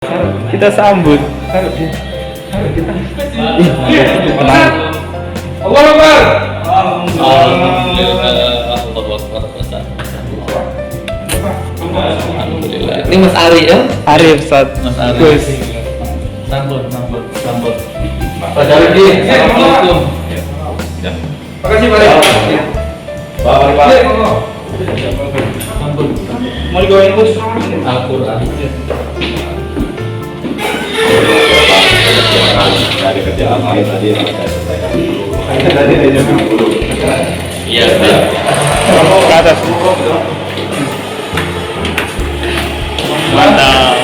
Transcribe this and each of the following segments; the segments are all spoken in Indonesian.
Kita sambut. Tenang. Allah Akbar. Alhamdulillah. Ini Mas Ari ya? Arif Ustaz. Mas Ari. Gus. Sambut. Pak Darudi, assalamualaikum. Makasih Pak. Pak. Sambut. Mau digoyang Gus? Al-Quran. Dari kerjaan lain tadi yang saya selesaikan dulu. Tadi dia dulu. Iya. Ke atas. Mantap.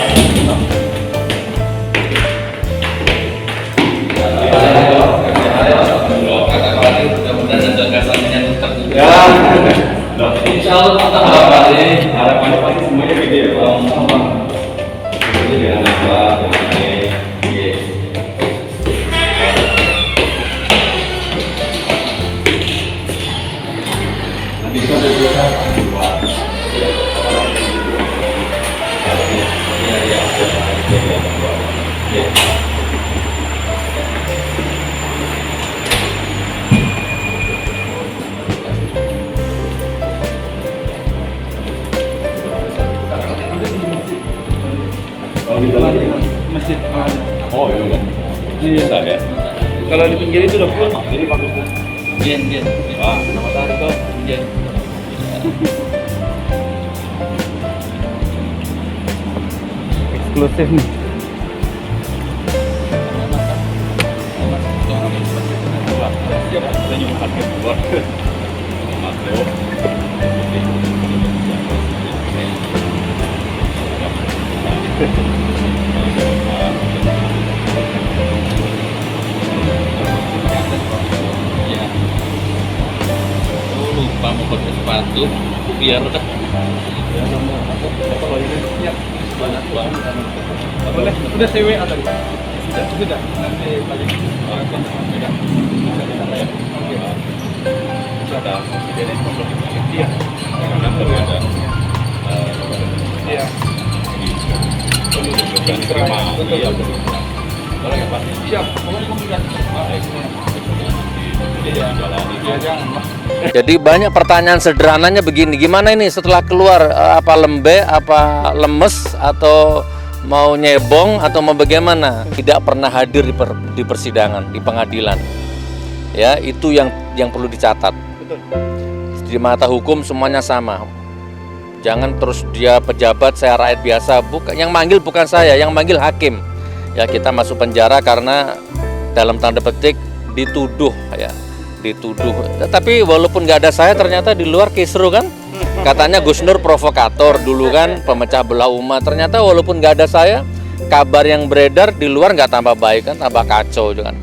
Insya Allah kita Harapannya pasti semuanya gede ya Pak. Jadi dengan apa? Nanti kita berusaha buat kalau di dalam Masjid. oh iya bisa ya. Kalau di pinggir itu udah full. Ini bagus. Gen. Wah, Nama tadi kok Gen. Eksklusif nih. kita nyumpahan ke keluar. Mas Leo. Iya. Oh, lupa mau pakai sepatu biar udah. Boleh. Udah saya WA tadi. Sudah. Nanti balik. Ada jadi iya. Kantor ada. Iya. Bukan terima. Iya. Boleh ya Pak. Siap. Komunikasi. Jadi banyak pertanyaan sederhananya begini, gimana ini setelah keluar apa lembek, apa lemes, atau mau nyebong, atau mau bagaimana? Tidak pernah hadir di persidangan, di pengadilan. Ya, itu yang perlu dicatat. Di mata hukum semuanya sama. Jangan terus dia pejabat, saya rakyat biasa. Yang manggil bukan saya, yang manggil hakim. Ya, kita masuk penjara karena dalam tanda petik dituduh ya. Tapi walaupun nggak ada saya, ternyata di luar kisru kan, katanya Gus Nur provokator dulu kan, pemecah belah umat. Ternyata walaupun nggak ada saya, kabar yang beredar di luar nggak tambah baik kan, tambah kacau juga kan.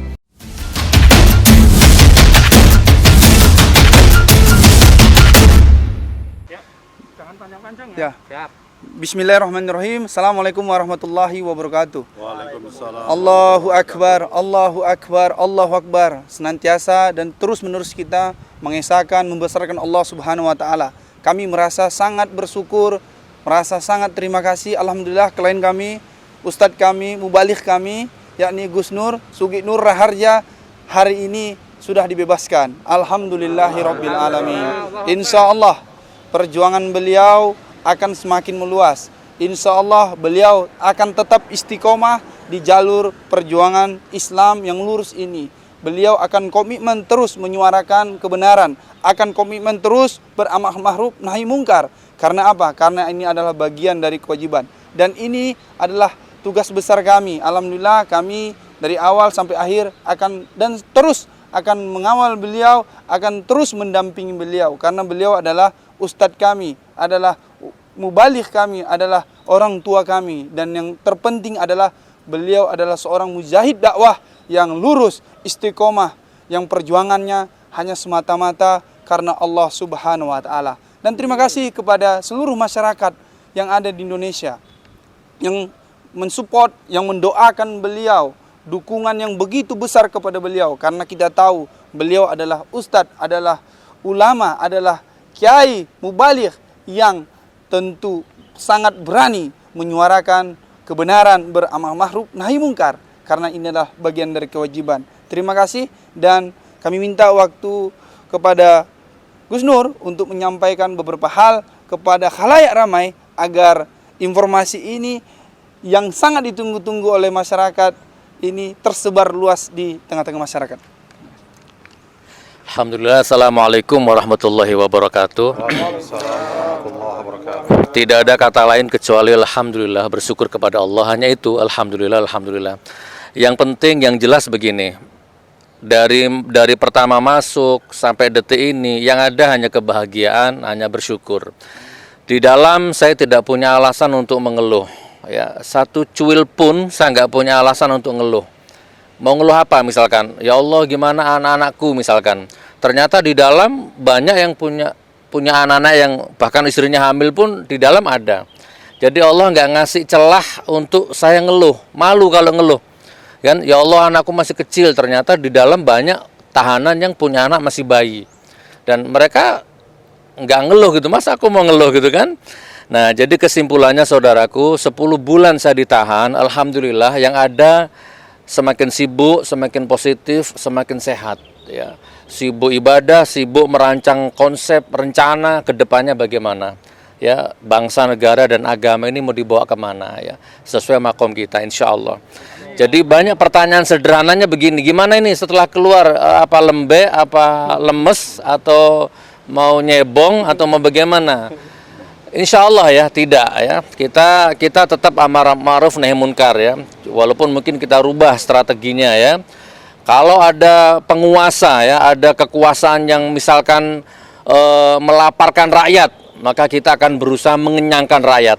Jangan panjang-panjang Ya. Siap. Bismillahirrahmanirrahim. Assalamualaikum warahmatullahi wabarakatuh. Waalaikumsalam. Allahu Akbar, Allahu Akbar, Allahu Akbar. Senantiasa dan terus menerus kita mengesahkan, membesarkan Allah Subhanahu wa taala. Kami merasa sangat bersyukur, merasa sangat terima kasih. Alhamdulillah klien kami, ustadz kami, mubaligh kami, yakni Gus Nur, Sugi Nur Raharja, hari ini sudah dibebaskan. Alhamdulillahirabbil alamin. Insyaallah perjuangan beliau akan semakin meluas. Insya Allah beliau akan tetap istiqomah di jalur perjuangan Islam yang lurus ini. Beliau akan komitmen terus menyuarakan kebenaran, akan komitmen terus beramar ma'ruf nahi mungkar. Karena apa? Karena ini adalah bagian dari kewajiban. Dan ini adalah tugas besar kami. Alhamdulillah kami dari awal sampai akhir akan dan terus akan mengawal beliau, akan terus mendampingi beliau. Karena beliau adalah ustadz kami, adalah mubaligh kami, adalah orang tua kami, dan yang terpenting adalah beliau adalah seorang mujahid dakwah yang lurus, istiqomah, yang perjuangannya hanya semata-mata karena Allah Subhanahu wa taala. Dan terima kasih kepada seluruh masyarakat yang ada di Indonesia yang mensupport, yang mendoakan beliau, dukungan yang begitu besar kepada beliau, karena kita tahu beliau adalah ustadz, adalah ulama, adalah kiai mubaligh yang tentu sangat berani menyuarakan kebenaran, beramal ma'ruf nahi mungkar, karena ini adalah bagian dari kewajiban. Terima kasih, dan kami minta waktu kepada Gus Nur untuk menyampaikan beberapa hal kepada khalayak ramai agar informasi ini yang sangat ditunggu-tunggu oleh masyarakat ini tersebar luas di tengah-tengah masyarakat. Alhamdulillah, assalamualaikum warahmatullahi wabarakatuh. Tidak ada kata lain kecuali alhamdulillah, bersyukur kepada Allah. Hanya itu, alhamdulillah, alhamdulillah. Yang penting, yang jelas begini, dari pertama masuk sampai detik ini, yang ada hanya kebahagiaan, hanya bersyukur. Di dalam saya tidak punya alasan untuk mengeluh. Ya, satu cuil pun saya nggak punya alasan untuk ngeluh. Mau ngeluh apa misalkan? Ya Allah, gimana anak-anakku misalkan? Ternyata di dalam banyak yang punya anak-anak yang bahkan istrinya hamil pun di dalam ada. Jadi Allah nggak ngasih celah untuk saya ngeluh. Malu kalau ngeluh. Kan, ya Allah, anakku masih kecil, ternyata di dalam banyak tahanan yang punya anak masih bayi. Dan mereka nggak ngeluh gitu, masa aku mau ngeluh gitu kan? Nah, jadi kesimpulannya saudaraku, 10 bulan saya ditahan, alhamdulillah yang ada semakin sibuk, semakin positif, semakin sehat. Ya. Sibuk ibadah, sibuk merancang konsep, rencana ke depannya bagaimana. Ya, bangsa, negara, dan agama ini mau dibawa kemana ya, sesuai makom kita insya Allah. Jadi banyak pertanyaan sederhananya begini, gimana ini setelah keluar, apa lembek, apa lemes, atau mau nyebong, atau mau bagaimana? Insya Allah ya, tidak ya. Kita tetap amar ma'ruf nahi munkar ya, walaupun mungkin kita rubah strateginya ya. Kalau ada penguasa ya, ada kekuasaan yang misalkan melaparkan rakyat, maka kita akan berusaha mengenyangkan rakyat,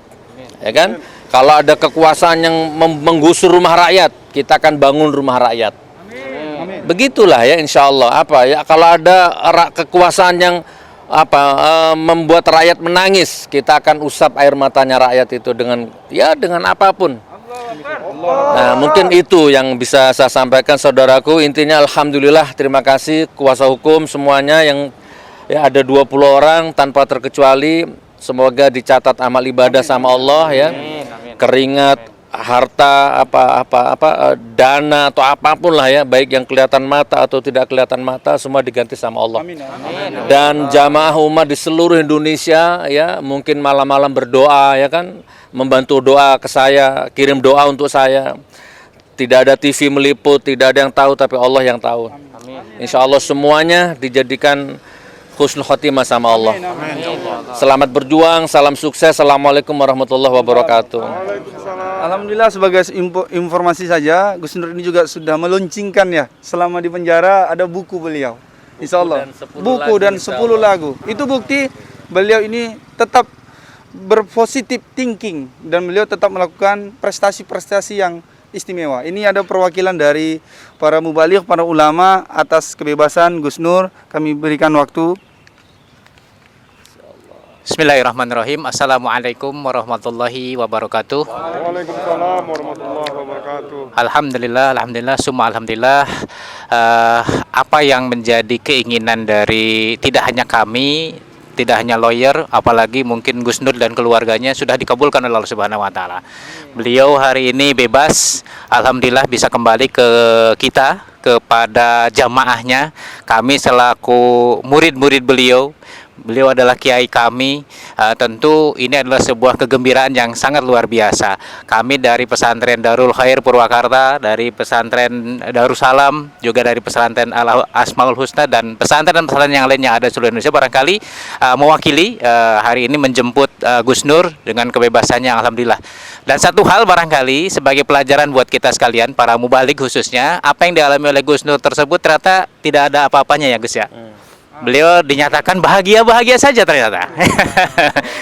ya kan? Kalau ada kekuasaan yang menggusur rumah rakyat, kita akan bangun rumah rakyat. Amin. Begitulah ya, insya Allah. Apa ya? Kalau ada kekuasaan yang membuat rakyat menangis, kita akan usap air matanya rakyat itu dengan apapun. Nah, mungkin itu yang bisa saya sampaikan saudaraku. Intinya alhamdulillah, terima kasih kuasa hukum semuanya yang ya ada 20 orang tanpa terkecuali. Semoga dicatat amal ibadah sama Allah ya. Keringat, harta, dana atau apapun lah ya, baik yang kelihatan mata atau tidak kelihatan mata, semua diganti sama Allah. Dan jamaah umat di seluruh Indonesia ya, mungkin malam-malam berdoa ya kan, membantu doa ke saya, kirim doa untuk saya. Tidak ada TV meliput, tidak ada yang tahu, tapi Allah yang tahu. Insya Allah semuanya dijadikan husnul khotimah sama Allah. Selamat berjuang, salam sukses. Assalamualaikum warahmatullahi wabarakatuh. Alhamdulillah, sebagai informasi saja, Gus Nur ini juga sudah meluncingkan ya, selama di penjara ada buku beliau. Insya Allah, buku dan 10 lagu. Itu bukti beliau ini tetap berpositif thinking dan beliau tetap melakukan prestasi-prestasi yang istimewa. Ini ada perwakilan dari para mubaligh, para ulama atas kebebasan Gus Nur. Kami berikan waktu. Bismillahirrahmanirrahim. Assalamualaikum warahmatullahi wabarakatuh. Waalaikumsalam warahmatullahi wabarakatuh. Alhamdulillah, summa alhamdulillah. Apa yang menjadi keinginan dari tidak hanya kami, tidak hanya lawyer, apalagi mungkin Gus Nur dan keluarganya sudah dikabulkan oleh Allah Subhanahu wa taala. Beliau hari ini bebas, alhamdulillah bisa kembali ke kita, kepada jamaahnya. Kami selaku murid-murid beliau adalah kiai kami. Tentu ini adalah sebuah kegembiraan yang sangat luar biasa. Kami dari pesantren Darul Khair Purwakarta, dari pesantren Darussalam, juga dari pesantren Al Asmaul Husna, dan pesantren-pesantren yang lain yang ada di seluruh Indonesia barangkali mewakili hari ini menjemput Gus Nur dengan kebebasannya, alhamdulillah. Dan satu hal barangkali sebagai pelajaran buat kita sekalian, para mubaligh khususnya, apa yang dialami oleh Gus Nur tersebut ternyata tidak ada apa-apanya ya Gus ya. Beliau dinyatakan bahagia-bahagia saja ternyata.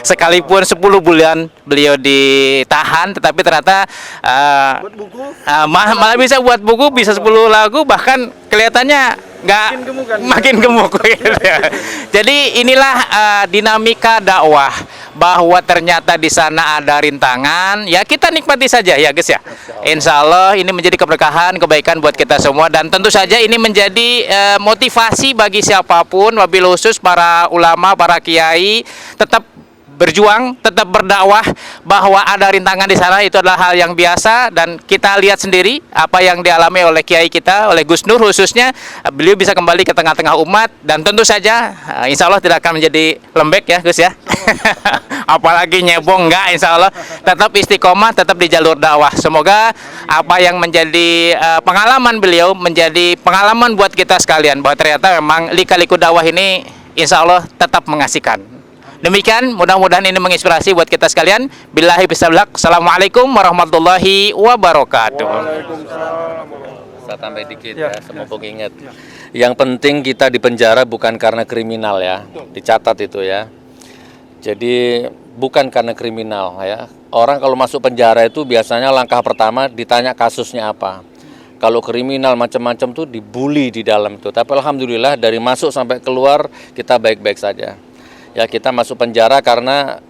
Sekalipun 10 bulan beliau ditahan, tetapi ternyata malah bisa buat buku, bisa 10 lagu, bahkan kelihatannya nggak makin gemuk. Jadi inilah dinamika dakwah, bahwa ternyata di sana ada rintangan, ya kita nikmati saja ya guys ya. Insya Allah ini menjadi keberkahan, kebaikan buat kita semua, dan tentu saja ini menjadi motivasi bagi siapapun, wabil khusus para ulama, para kiai, tetap berjuang, tetap berdakwah, bahwa ada rintangan di sana itu adalah hal yang biasa, dan kita lihat sendiri apa yang dialami oleh kiai kita, oleh Gus Nur khususnya. Beliau bisa kembali ke tengah-tengah umat, dan tentu saja insya Allah tidak akan menjadi lembek ya Gus ya. Apalagi nyebong, enggak, insya Allah tetap istiqomah, tetap di jalur dakwah. Semoga apa yang menjadi pengalaman beliau menjadi pengalaman buat kita sekalian, bahwa ternyata memang lika-liku dakwah ini insya Allah tetap mengasihkan. Demikian, mudah-mudahan ini menginspirasi buat kita sekalian. Billahi bisablak. Assalamualaikum warahmatullahi wabarakatuh. Saya tambah dikit ya, semoga ingat. Yang penting kita di penjara bukan karena kriminal ya, dicatat itu ya. Jadi bukan karena kriminal ya. Orang kalau masuk penjara itu biasanya langkah pertama ditanya kasusnya apa. Kalau kriminal macam-macam tuh dibully di dalam itu. Tapi alhamdulillah dari masuk sampai keluar kita baik-baik saja. Ya, kita masuk penjara karena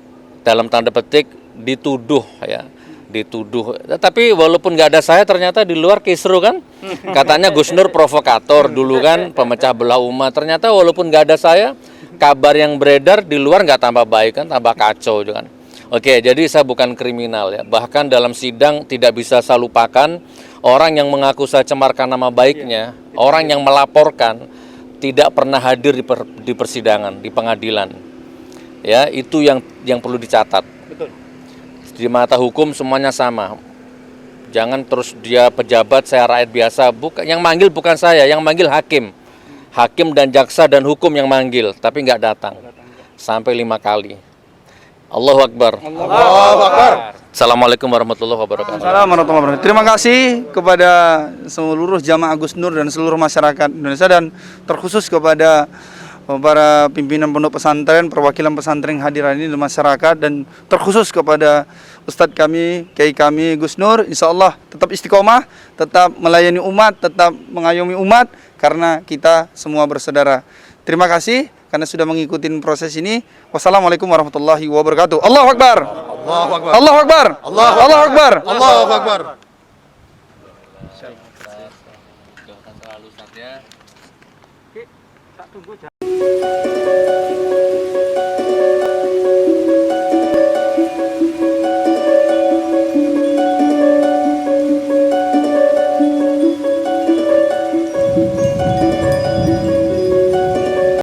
dalam tanda petik dituduh ya, dituduh. Tapi walaupun nggak ada saya, ternyata di luar kisru kan. Katanya Gus Nur provokator dulu kan, pemecah belah umat. Ternyata walaupun nggak ada saya, kabar yang beredar di luar nggak tambah baik kan, tambah kacau kan. Oke, jadi saya bukan kriminal ya. Bahkan dalam sidang tidak bisa saya lupakan orang yang mengaku saya cemarkan nama baiknya, orang yang melaporkan tidak pernah hadir di persidangan, di pengadilan. Ya, itu yang perlu dicatat. Betul. Di mata hukum semuanya sama. Jangan terus dia pejabat, saya rakyat biasa. Bukan, yang manggil bukan saya, yang manggil hakim. Hakim dan jaksa dan hukum yang manggil, tapi nggak datang. Sampai 5 kali. Allahu Akbar. Allahu Akbar. Assalamualaikum warahmatullahi wabarakatuh. Assalamualaikum warahmatullahi wabarakatuh. Terima kasih kepada seluruh jamaah Gus Nur dan seluruh masyarakat Indonesia, dan terkhusus kepada para pimpinan pondok pesantren, perwakilan pesantren yang hadir hari ini di masyarakat, dan terkhusus kepada Ustadz kami, Kiai kami Gus Nur. Insya Allah tetap istiqomah, tetap melayani umat, tetap mengayomi umat, karena kita semua bersaudara. Terima kasih karena sudah mengikuti proses ini. Wassalamualaikum warahmatullahi wabarakatuh. Allahu Akbar. Allahu Akbar. Allahu Akbar. Allahu Akbar. Allahu Akbar. Doakan selalu saja.